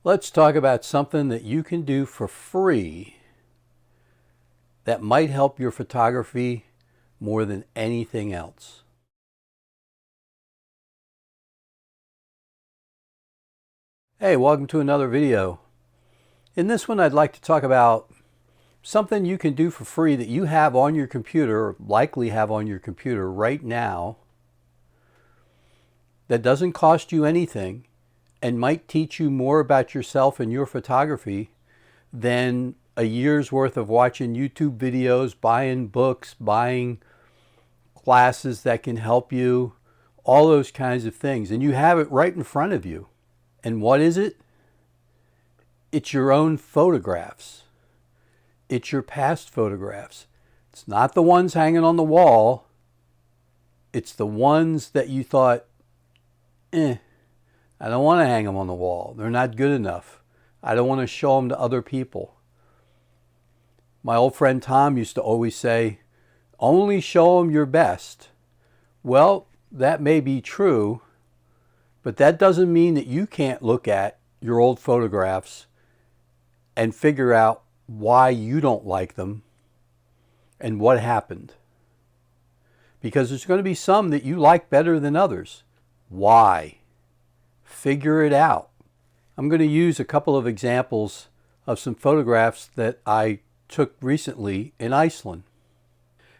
Let's talk about something that you can do for free that might help your photography more than anything else. Hey, welcome to another video. In this one, I'd like to talk about something you can do for free that you have on your computer, or likely have on your computer right now, that doesn't cost you anything and might teach you more about yourself and your photography than a year's worth of watching YouTube videos, buying books, buying classes that can help you, all those kinds of things. And you have it right in front of you. And what is it? It's your own photographs. It's your past photographs. It's not the ones hanging on the wall. It's the ones that you thought, I don't want to hang them on the wall. They're not good enough. I don't want to show them to other people. My old friend Tom used to always say, only show them your best. Well, that may be true, but that doesn't mean that you can't look at your old photographs and figure out why you don't like them and what happened. Because there's going to be some that you like better than others. Why? Figure it out. I'm going to use a couple of examples of some photographs that I took recently in Iceland.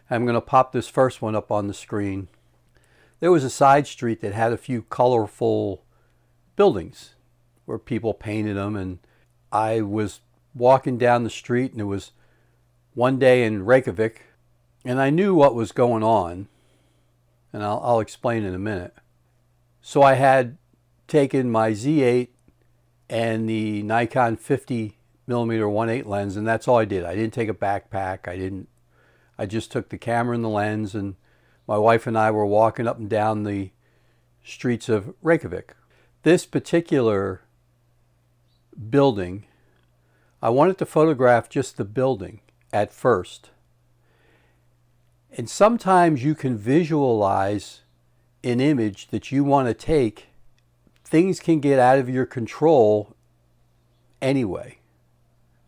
I'm going to pop this first one up on the screen. There was a side street that had a few colorful buildings where people painted them, and I was walking down the street, and it was one day in Reykjavik, and I knew what was going on, and I'll explain in a minute. So I had taken my Z8 and the Nikon 50mm 1.8 lens, and that's all I did. I didn't take a backpack. I just took the camera and the lens, and my wife and I were walking up and down the streets of Reykjavik. This particular building, I wanted to photograph just the building at first. And sometimes you can visualize an image that you want to take. Things can get out of your control anyway.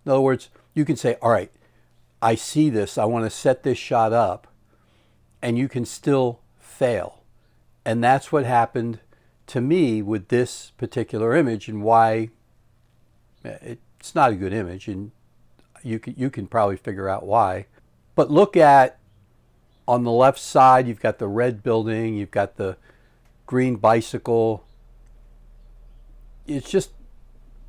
In other words, you can say, all right, I see this, I want to set this shot up, and you can still fail. And that's what happened to me with this particular image, and why it's not a good image, and you can probably figure out why. But look at, on the left side, you've got the red building, you've got the green bicycle. It's just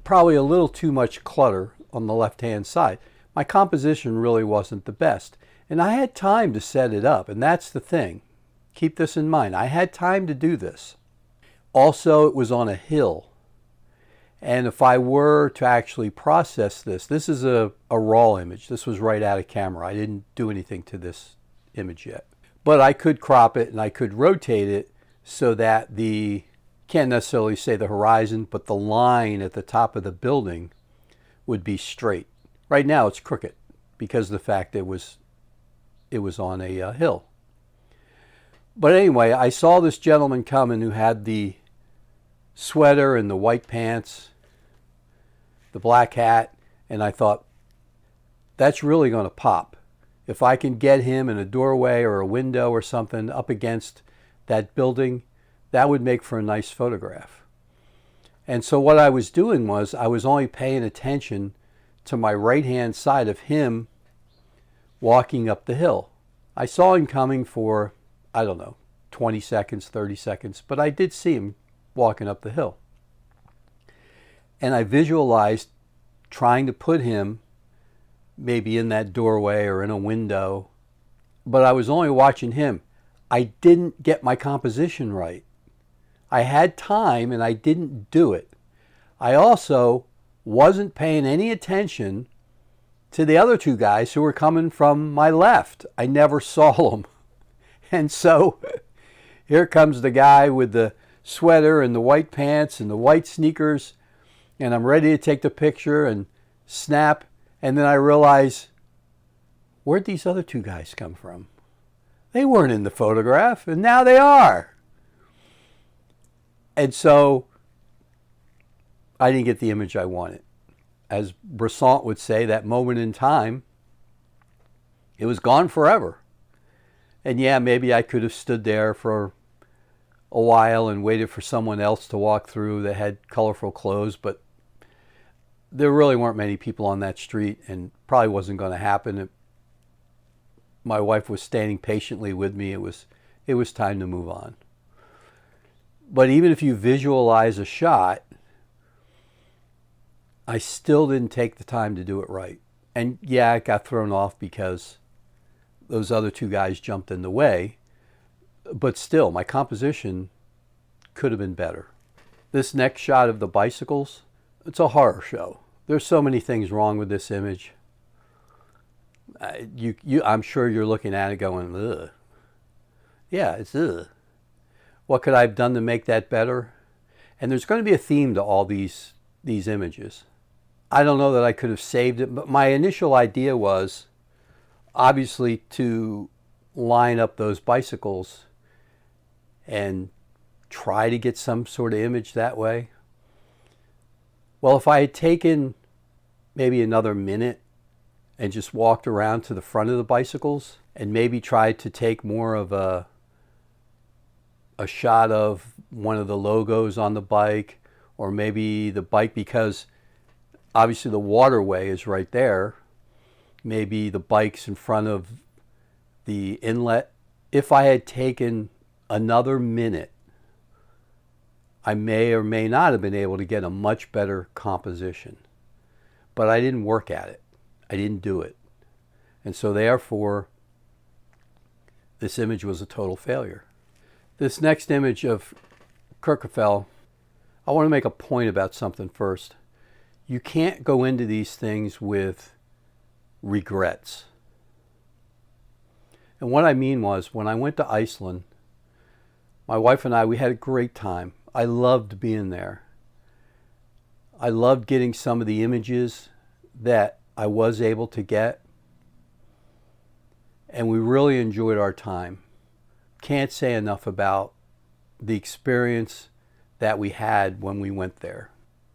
probably a little too much clutter on the left-hand side. My composition really wasn't the best. And I had time to set it up, and that's the thing. Keep this in mind. I had time to do this. Also, it was on a hill. And if I were to actually process this, this is a raw image. This was right out of camera. I didn't do anything to this image yet. But I could crop it and I could rotate it so that can't necessarily say the horizon, but the line at the top of the building would be straight. Right now it's crooked because of the fact it was on a hill. But anyway, I saw this gentleman coming who had the sweater and the white pants, the black hat, and I thought, that's really going to pop. If I can get him in a doorway or a window or something up against that building, that would make for a nice photograph. And so what I was doing was I was only paying attention to my right-hand side of him walking up the hill. I saw him coming for, I don't know, 20 seconds, 30 seconds, but I did see him walking up the hill. And I visualized trying to put him maybe in that doorway or in a window, but I was only watching him. I didn't get my composition right. I had time and I didn't do it. I also wasn't paying any attention to the other two guys who were coming from my left. I never saw them. And so here comes the guy with the sweater and the white pants and the white sneakers, and I'm ready to take the picture and snap, and then I realize, where'd these other two guys come from? They weren't in the photograph, and now they are. And so I didn't get the image I wanted. As Bresson would say, that moment in time, it was gone forever. And yeah, maybe I could have stood there for a while and waited for someone else to walk through that had colorful clothes, but there really weren't many people on that street and probably wasn't going to happen. My wife was standing patiently with me. It was time to move on. But even if you visualize a shot, I still didn't take the time to do it right. And yeah, it got thrown off because those other two guys jumped in the way. But still, my composition could have been better. This next shot of the bicycles, it's a horror show. There's so many things wrong with this image. I'm sure you're looking at it going, ugh. Yeah, it's ugh. What could I have done to make that better? And there's going to be a theme to all these images. I don't know that I could have saved it, but my initial idea was obviously to line up those bicycles and try to get some sort of image that way. Well, if I had taken maybe another minute and just walked around to the front of the bicycles and maybe tried to take more of a shot of one of the logos on the bike, or maybe the bike, because obviously the waterway is right there, maybe the bike's in front of the inlet. If I had taken another minute, I may or may not have been able to get a much better composition. But I didn't work at it. I didn't do it. And so therefore, this image was a total failure. This next image of Kirkefell, I want to make a point about something first. You can't go into these things with regrets. And what I mean was, when I went to Iceland, my wife and I, we had a great time. I loved being there. I loved getting some of the images that I was able to get. And we really enjoyed our time. Can't say enough about the experience that we had when we went there.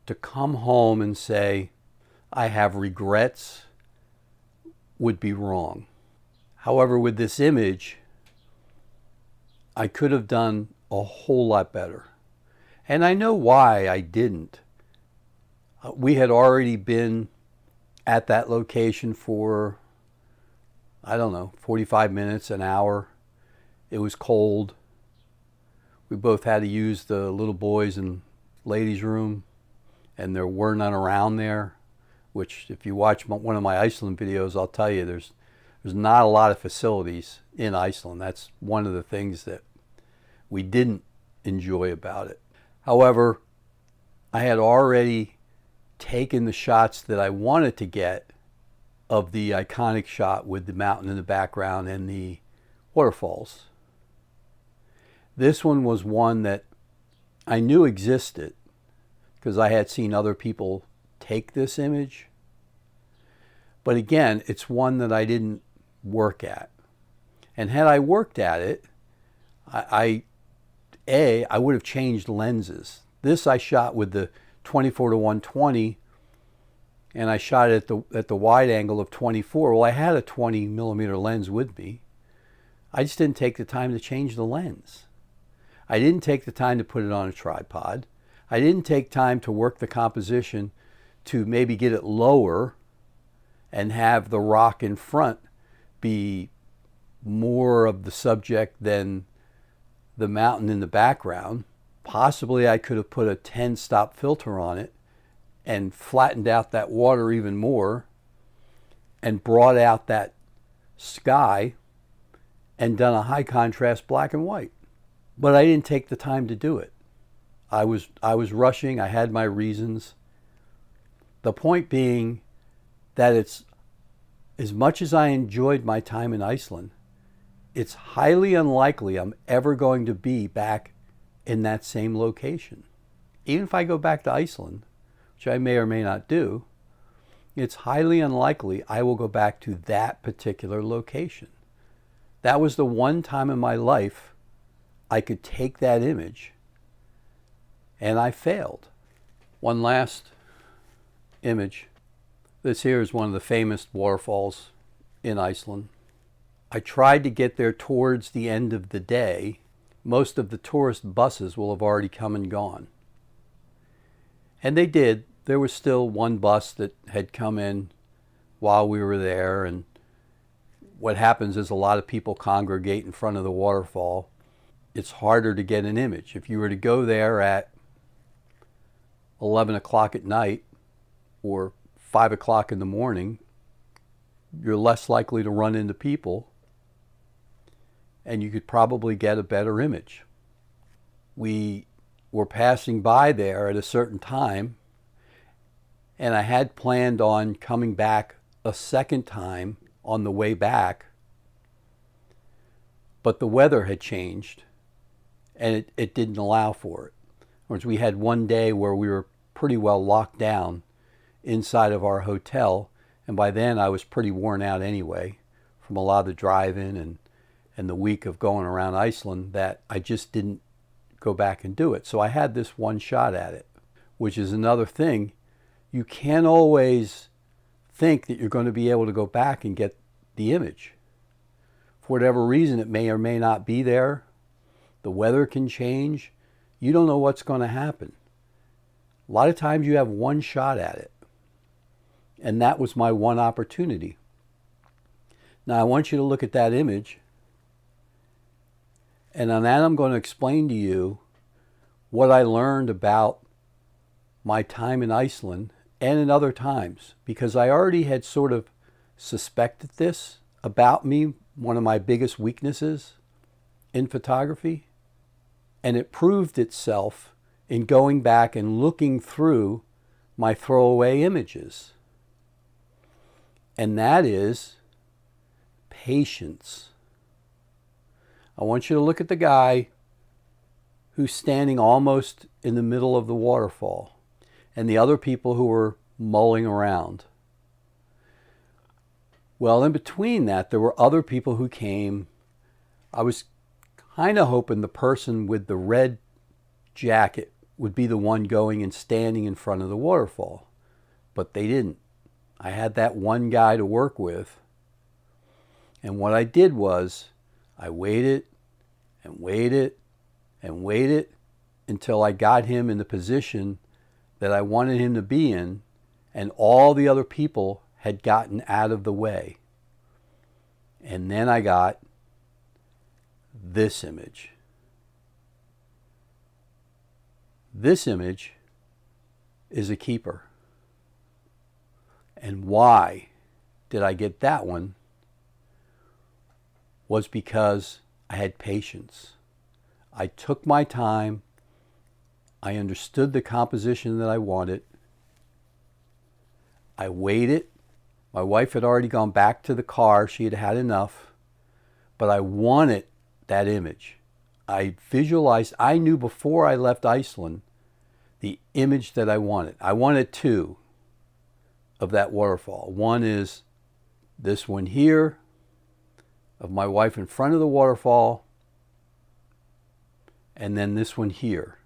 To come home and say, I have regrets, would be wrong. However, with this image, I could have done a whole lot better. And I know why I didn't. We had already been at that location for, I don't know, 45 minutes, an hour. It was cold. We both had to use the little boys and ladies' room, and there were none around there, which if you watch one of my Iceland videos, I'll tell you there's not a lot of facilities in Iceland. That's one of the things that we didn't enjoy about it. However, I had already taken the shots that I wanted to get of the iconic shot with the mountain in the background and the waterfalls. This one was one that I knew existed because I had seen other people take this image. But again, it's one that I didn't work at. And had I worked at it, I would have changed lenses. This I shot with the 24-120, and I shot it at the wide angle of 24. Well, I had a 20 millimeter lens with me. I just didn't take the time to change the lens. I didn't take the time to put it on a tripod. I didn't take time to work the composition to maybe get it lower and have the rock in front be more of the subject than the mountain in the background. Possibly I could have put a 10-stop filter on it and flattened out that water even more and brought out that sky and done a high contrast black and white. But I didn't take the time to do it. I was rushing. I had my reasons. The point being that it's, as much as I enjoyed my time in Iceland, it's highly unlikely I'm ever going to be back in that same location. Even if I go back to Iceland, which I may or may not do, it's highly unlikely I will go back to that particular location. That was the one time in my life I could take that image, and I failed. One last image. This here is one of the famous waterfalls in Iceland. I tried to get there towards the end of the day. Most of the tourist buses will have already come and gone. And they did. There was still one bus that had come in while we were there. And what happens is a lot of people congregate in front of the waterfall. It's harder to get an image. If you were to go there at 11 o'clock at night or 5 o'clock in the morning, you're less likely to run into people, and you could probably get a better image. We were passing by there at a certain time, and I had planned on coming back a second time on the way back, but the weather had changed, and it didn't allow for it. Whereas we had one day where we were pretty well locked down inside of our hotel, and by then I was pretty worn out anyway from a lot of the driving and the week of going around Iceland, that I just didn't go back and do it. So I had this one shot at it, which is another thing. You can't always think that you're going to be able to go back and get the image. For whatever reason, it may or may not be there. The weather can change. You don't know what's going to happen. A lot of times you have one shot at it. And that was my one opportunity. Now I want you to look at that image. And on that I'm going to explain to you what I learned about my time in Iceland and in other times. Because I already had sort of suspected this about me, one of my biggest weaknesses in photography. And it proved itself in going back and looking through my throwaway images. And that is patience. I want you to look at the guy who's standing almost in the middle of the waterfall and the other people who were mulling around. Well, in between that, there were other people who came. I was kind of hoping the person with the red jacket would be the one going and standing in front of the waterfall, but they didn't. I had that one guy to work with, and what I did was I waited and waited and waited until I got him in the position that I wanted him to be in, and all the other people had gotten out of the way. And then I got this image. This image is a keeper. And why did I get that one? Was because I had patience. I took my time. I understood the composition that I wanted. I waited. My wife had already gone back to the car. She had had enough. But I wanted that image. I visualized, I knew before I left Iceland the image that I wanted. I wanted two of that waterfall. One is this one here of my wife in front of the waterfall, and then this one here,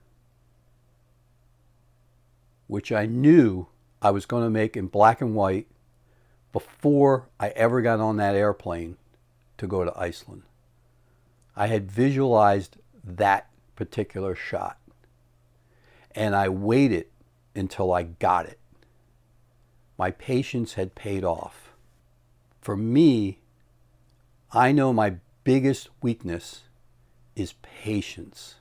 which I knew I was going to make in black and white before I ever got on that airplane to go to Iceland. I had visualized that particular shot, and I waited until I got it. My patience had paid off. For me, I know my biggest weakness is patience.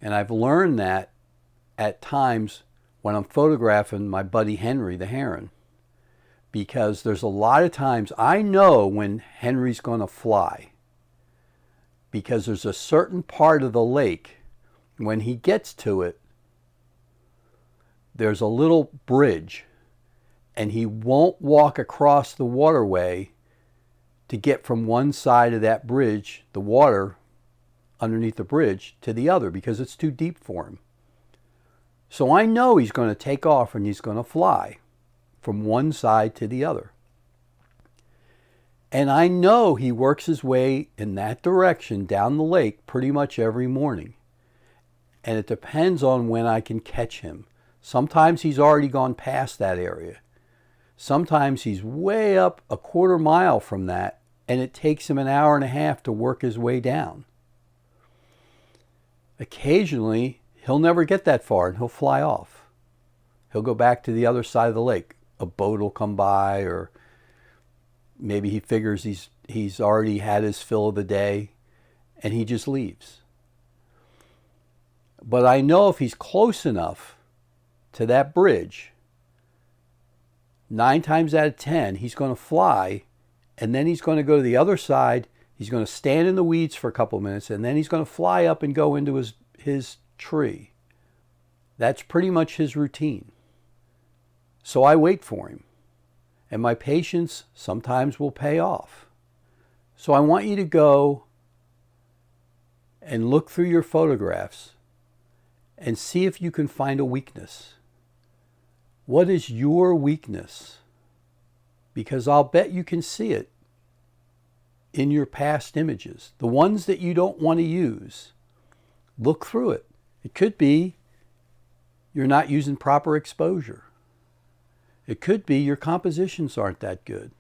And I've learned that at times when I'm photographing my buddy Henry the heron, because there's a lot of times I know when Henry's going to fly, because there's a certain part of the lake, when he gets to it, there's a little bridge, and he won't walk across the waterway to get from one side of that bridge, the water underneath the bridge, to the other, because it's too deep for him. So I know he's going to take off and he's going to fly from one side to the other. And I know he works his way in that direction down the lake pretty much every morning. And it depends on when I can catch him. Sometimes he's already gone past that area. Sometimes he's way up a quarter mile from that, and it takes him an hour and a half to work his way down. Occasionally, he'll never get that far and he'll fly off. He'll go back to the other side of the lake. A boat will come by, or maybe he figures he's already had his fill of the day and he just leaves. But I know if he's close enough to that bridge, 9 times out of 10, he's going to fly, and then he's going to go to the other side. He's going to stand in the weeds for a couple of minutes, and then he's going to fly up and go into his tree. That's pretty much his routine. So I wait for him, and my patience sometimes will pay off. So I want you to go and look through your photographs and see if you can find a weakness. What is your weakness? Because I'll bet you can see it in your past images. The ones that you don't want to use, look through it. It could be you're not using proper exposure. It could be your compositions aren't that good.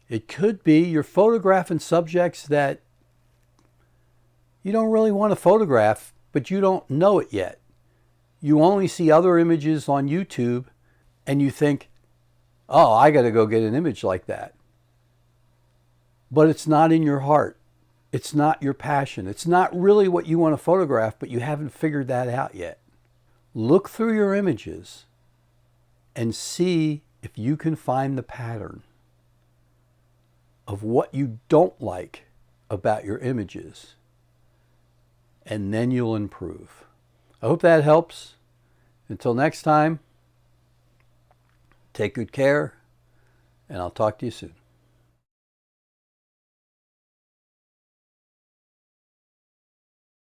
It could be you're photographing subjects that you don't really want to photograph, but you don't know it yet. You only see other images on YouTube and you think, oh, I got to go get an image like that. But it's not in your heart. It's not your passion. It's not really what you want to photograph, but you haven't figured that out yet. Look through your images and see if you can find the pattern of what you don't like about your images, and then you'll improve. I hope that helps. Until next time, take good care, and I'll talk to you soon.